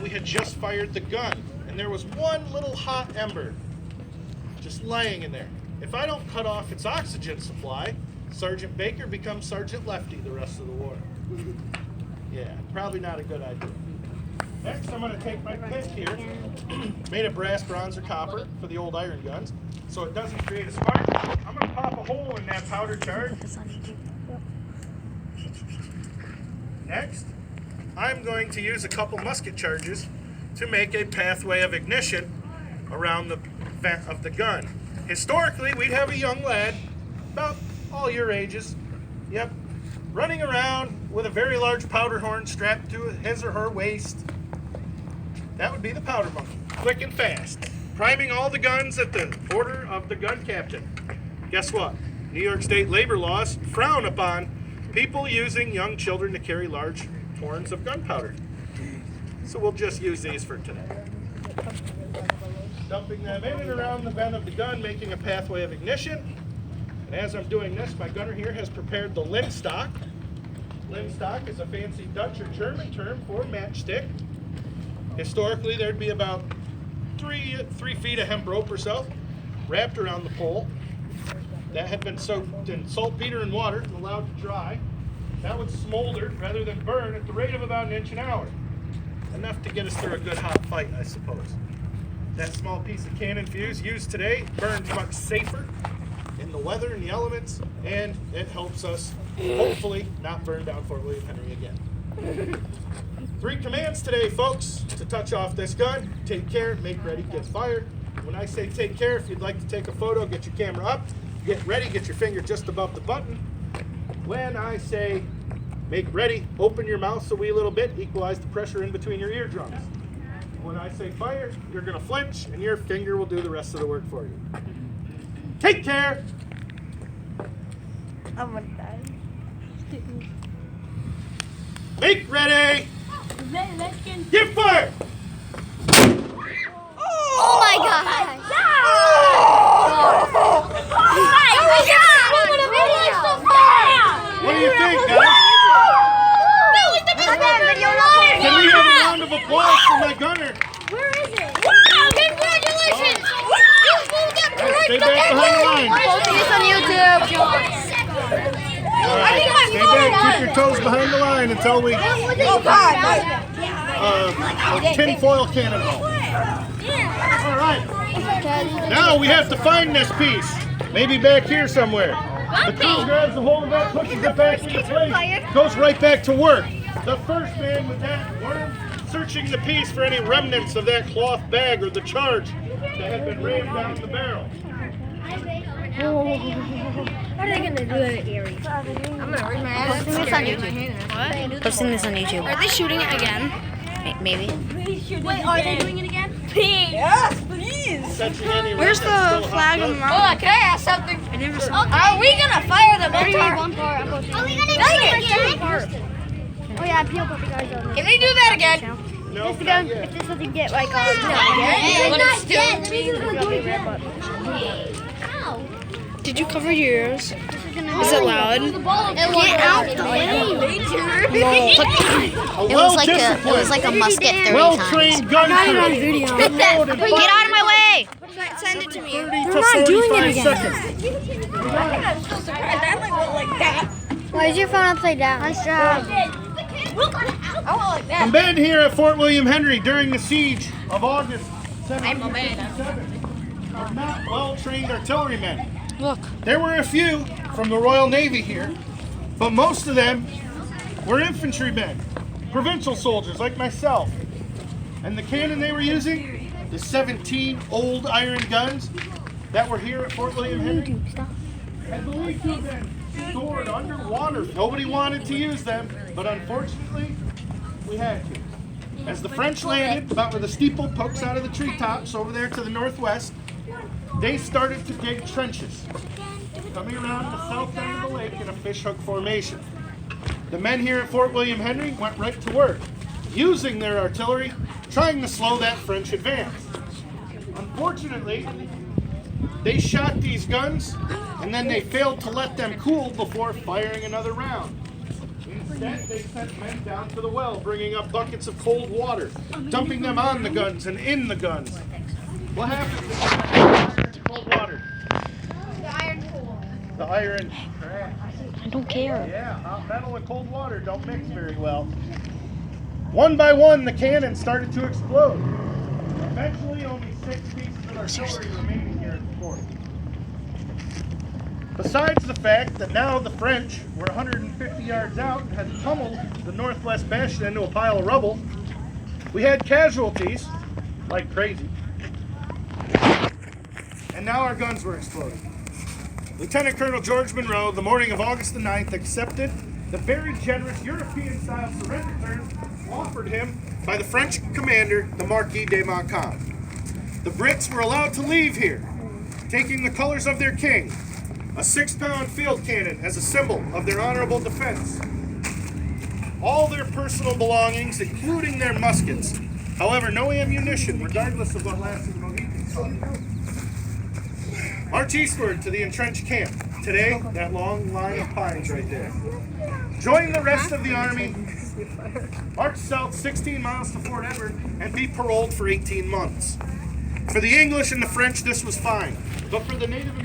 we had just fired the gun, and there was one little hot ember just laying in there. If I don't cut off its oxygen supply, Sergeant Baker becomes Sergeant Lefty the rest of the war. Yeah, probably not a good idea. Next, I'm going to take my pit here, made of brass, bronze, or copper for the old iron guns, so it doesn't create a spark. I'm going to pop a hole in that powder charge. Next, I'm going to use a couple musket charges to make a pathway of ignition around the vent of the gun. Historically, we'd have a young lad, about all your ages, yep, running around with a very large powder horn strapped to his or her waist. That would be the powder monkey, quick and fast, priming all the guns at the order of the gun captain. Guess what? New York State labor laws frown upon people using young children to carry large horns of gunpowder. So we'll just use these for today. Dumping them in and around the vent of the gun, making a pathway of ignition. And as I'm doing this, my gunner here has prepared the linstock. Linstock is a fancy Dutch or German term for matchstick. Historically, there'd be about three feet of hemp rope or so wrapped around the pole. That had been soaked in saltpeter and water and allowed to dry. That would smolder rather than burn at the rate of about 1 inch an hour. Enough to get us through a good hot fight, I suppose. That small piece of cannon fuse used today burns much safer in the weather and the elements, and it helps us hopefully not burn down Fort William Henry again. 3 commands today, folks, to touch off this gun. Take care, make ready, get fired. When I say take care, if you'd like to take a photo, get your camera up, get ready, get your finger just above the button. When I say make ready, open your mouth a wee little bit, equalize the pressure in between your eardrums. When I say fire, you're going to flinch, and your finger will do the rest of the work for you. Take care! I'm gonna die. Make ready! Get fired! Oh my god! What do you think, guys? Can we have a round of applause for my gunner? Where is it? Wow! Congratulations! Stay back behind the line. Posting this on YouTube. All right, stay back, keep your toes behind the line until we tinfoil cannonball. All right, now we have to find this piece. Maybe back here somewhere. The crew grabs a hold of it, pushes it back into place, goes right back to work. The first man with that worm searching the piece for any remnants of that cloth bag or the charge that had been rammed down the barrel. What are they gonna do at Erie? I'm gonna raise my ass. Posting this on YouTube. What? Posting this on YouTube. Are they shooting it again? Maybe. Wait, are they doing it again? Yes, please. Where's the flag on the mountain? Hold on, can I ask something? I never saw Are we gonna fire the motor? Are we gonna do it again? Oh yeah, Peel put the guys on. Can we do that again? No, If not yet. this doesn't get like Did you cover your ears? Is it loud? Get out the way. It was like a musket 30 well-trained gun crew. on video. Get out of my way! Send it to me. 30 to not doing 45 it again. seconds. I'm so surprised. I like that. Why is your phone upside down? Nice job. I want like The that. men here at Fort William Henry during the siege of August 1757 are not well-trained artillerymen. Look. There were a few from the Royal Navy here, but most of them were infantrymen, provincial soldiers like myself. And the cannon they were using, the 17 old iron guns that were here at Fort William Henry, I believe to have been stored underwater. Nobody wanted to use them, but unfortunately, we had to. As the French landed, about where the steeple pokes out of the treetops over there to the northwest, they started to dig trenches, coming around the south end of the lake in a fishhook formation. The men here at Fort William Henry went right to work, using their artillery, trying to slow that French advance. Unfortunately, they shot these guns, and then they failed to let them cool before firing another round. Instead, they sent men down to the well, bringing up buckets of cold water, dumping them on the guns and in the guns. What happened to the cold water? The iron. I don't care. Yeah, hot metal and cold water don't mix very well. One by one, the cannons started to explode. Eventually, only 6 pieces of artillery remaining here at the fort. Besides the fact that now the French were 150 yards out and had pummeled the northwest bastion into a pile of rubble, we had casualties like crazy. And now our guns were exploding. Lieutenant Colonel George Monroe, the morning of August the 9th, accepted the very generous European-style surrender terms offered him by the French commander, the Marquis de Montcalm. The Brits were allowed to leave here, taking the colors of their king, a 6-pound field cannon as a symbol of their honorable defense. All their personal belongings, including their muskets. However, no ammunition, regardless of what lasted Mohicans saw. March eastward to the entrenched camp. Today, that long line of pines right there. Join the rest of the army. March south 16 miles to Fort Edward and be paroled for 18 months. For the English and the French, this was fine. But for the Native